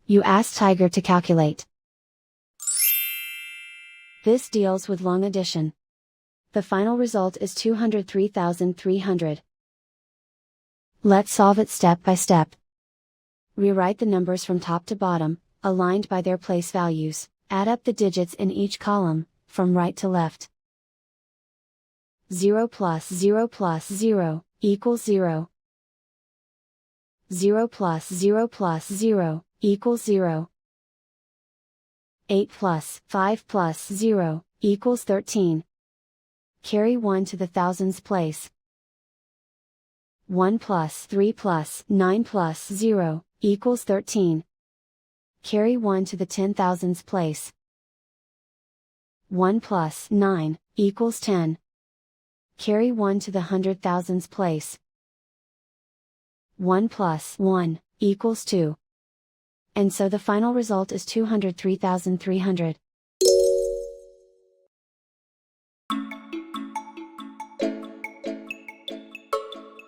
You ask Tiger to calculate. This deals with long addition. The final result is 203,300. Let's solve it step by step. Rewrite the numbers from top to bottom, aligned by their place values. Add up the digits in each column, from right to left. 0 plus 0 plus 0, equals 0. 0 plus 0 plus 0, equals 0. 8 plus 5 plus 0, equals 13. Carry 1 to the thousands place. 1 plus 3 plus 9 plus 0, equals 13. Carry 1 to the 10,000s place. 1 plus 9, equals 10. Carry 1 to the 100,000s place. 1 plus 1, equals 2. And so the final result is 203,300.